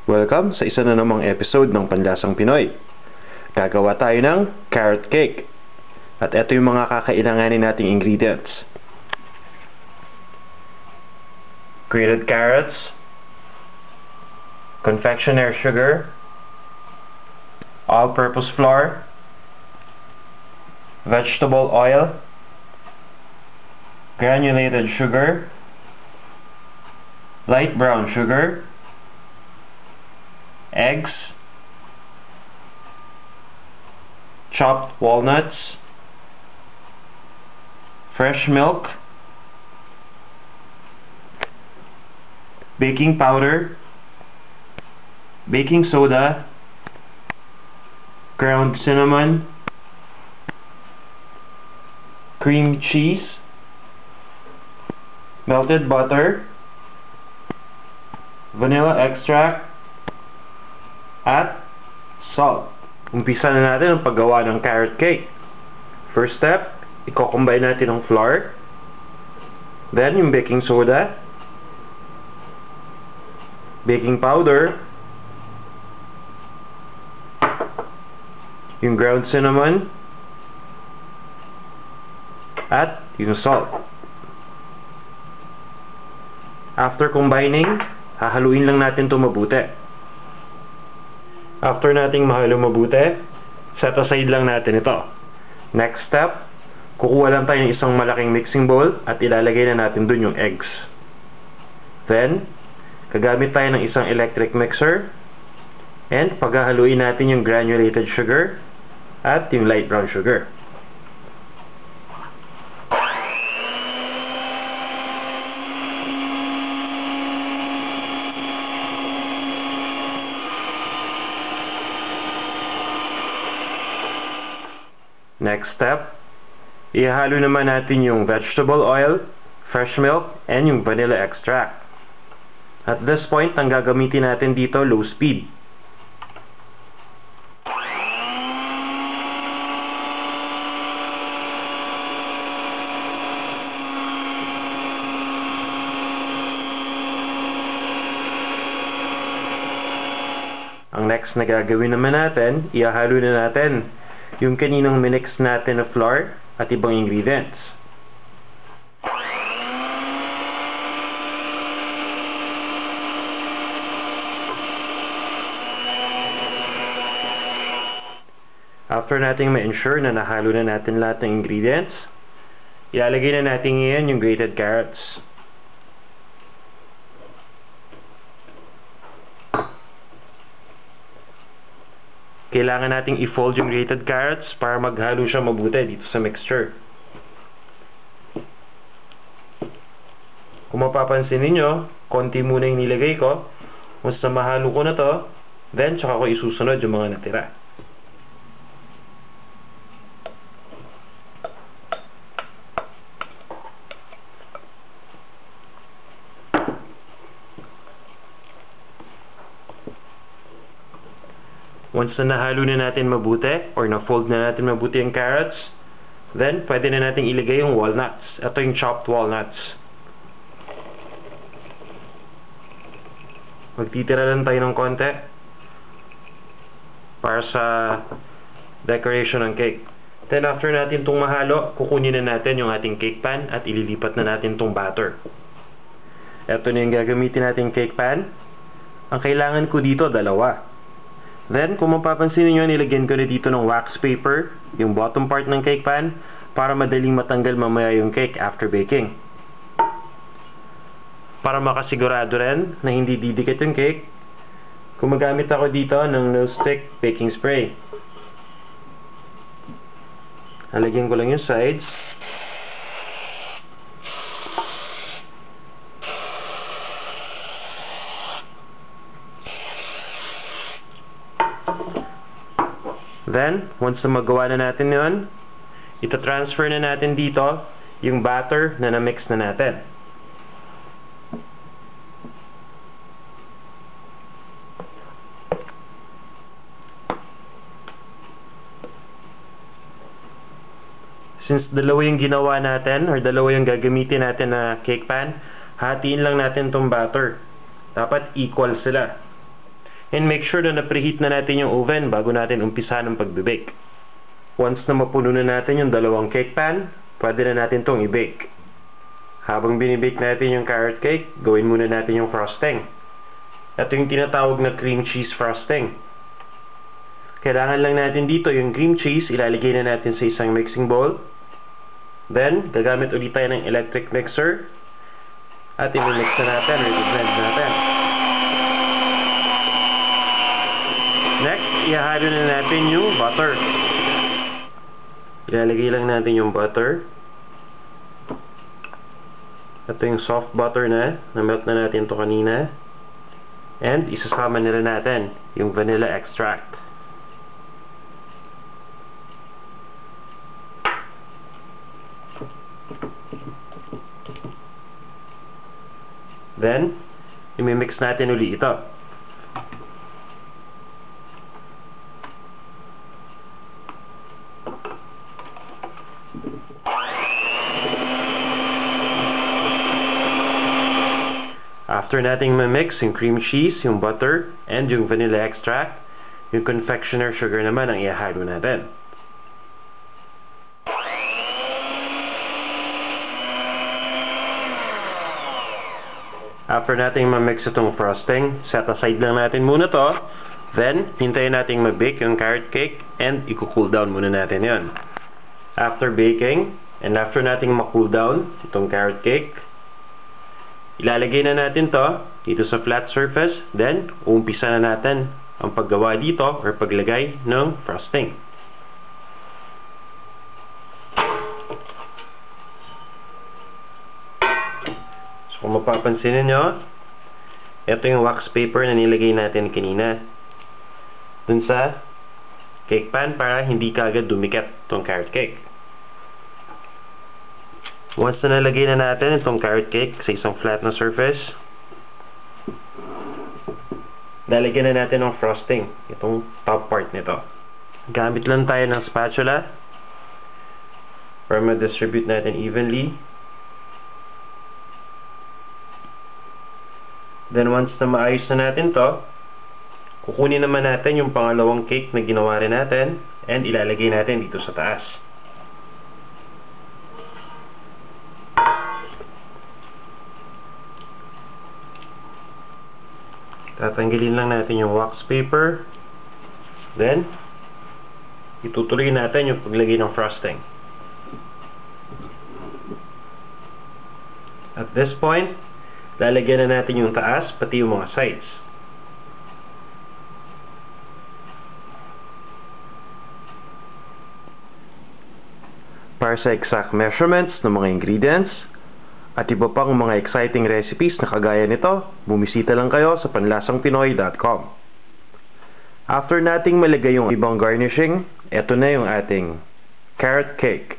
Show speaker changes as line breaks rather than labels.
Welcome sa isa na namang episode ng Panlasang Pinoy. Gagawa tayo ng carrot cake. At ito yung mga kakailanganin nating ingredients. Grated carrots, confectionery sugar, all-purpose flour, vegetable oil, granulated sugar, light brown sugar, eggs, chopped walnuts, fresh milk, baking powder, baking soda, ground cinnamon, cream cheese, melted butter, vanilla extract, at salt. Umpisa na natin ang paggawa ng carrot cake. First step, i-combine natin ang flour, then yung baking soda, baking powder, yung ground cinnamon, at yung salt. After combining, hahaluin lang natin ito mabuti. After nating mahalo mabuti, set aside lang natin ito. Next step, kukuha lang tayo ng isang malaking mixing bowl at ilalagay na natin dun yung eggs. Then, gagamit tayo ng isang electric mixer and paghahaluin natin yung granulated sugar at yung light brown sugar. Next step, ihalo naman natin yung vegetable oil, fresh milk, and yung vanilla extract. At this point, ang gagamitin natin dito, low speed. Ang next na gagawin naman natin, ihalo na natin yung kaninang minix natin na flour at ibang ingredients. After nating ma-ensure na nahalo na natin lahat ng ingredients, ilalagay na natin ngayon yung grated carrots. Kailangan nating i-fold yung grated carrots para maghalo siya mabuti dito sa mixture. Kung mapapansin ninyo, konti muna yung nilagay ko. Once na mahalo ko na to, then tsaka ko isusunod yung mga natira. Once na nahalo na natin mabuti, or na-fold na natin mabuti ang carrots, then pwede na natin ilagay yung walnuts. Ito yung chopped walnuts. Magtitira lang tayo ng konti para sa decoration ng cake. Then after natin itong mahalo, kukunin na natin yung ating cake pan at ililipat na natin itong batter. Ito na yung gagamitin nating cake pan. Ang kailangan ko dito, dalawa. Then, kung mapapansin niyo, nilagyan ko na dito ng wax paper, yung bottom part ng cake pan, para madaling matanggal mamaya yung cake after baking. Para makasigurado rin na hindi didikit yung cake, gumagamit ako dito ng no stick baking spray. Lalagyan ko lang yung sides. Then, once na magawa na natin yun, ita-transfer na natin dito yung batter na na-mix na natin. Since dalawa yung ginawa natin or dalawa yung gagamitin natin na cake pan, hatiin lang natin tong batter. Dapat equal sila. And make sure na preheat na natin yung oven bago natin umpisa ng pagbe-bake. Once na mapuno na natin yung dalawang cake pan, pwede na natin itong i-bake. Habang binibake natin yung carrot cake, gawin muna natin yung frosting. Ito yung tinatawag na cream cheese frosting. Kailangan lang natin dito yung cream cheese, ilalagay na natin sa isang mixing bowl. Then, gagamit ulit tayo ng electric mixer. At i-mix na natin or i-blend natin. Next, ihahalo na natin yung butter. Ilalagay lang natin yung butter. Ito yung soft butter na-melt na natin to kanina. And isasama nila natin yung vanilla extract. Then, imimix natin uli ito. After nating ma-mix yung cream cheese, yung butter, and yung vanilla extract, yung confectioner sugar naman ang ihahalo natin. After nating ma-mix itong frosting, set aside lang natin muna to. Then, hintayin nating ma-bake yung carrot cake and i-cool down muna natin yon. After baking, and after nating ma-cool down itong carrot cake, ilalagay na natin to dito sa flat surface. Then, uumpisa na natin ang paggawa dito or paglagay ng frosting. So, kung mapapansin niyo, ito yung wax paper na nilagay natin kanina dun sa cake pan para hindi kaagad dumikit itong carrot cake. Once na nalagay na natin itong carrot cake sa isang flat na surface, lalagyan na natin ng frosting, itong top part nito. Gamit lang tayo ng spatula para ma-distribute natin evenly. Then once na maayos na natin to, kukunin naman natin yung pangalawang cake na ginawa rin natin and ilalagay natin dito sa taas. Tatanggalin lang natin yung wax paper. Then, itutuloy natin yung paglagay ng frosting. At this point, lalagyan na natin yung taas, pati yung mga sides. Para sa exact measurements ng mga ingredients, at iba pang mga exciting recipes na kagaya nito, bumisita lang kayo sa panlasangpinoy.com. After nating malagay yung ibang garnishing, eto na yung ating carrot cake.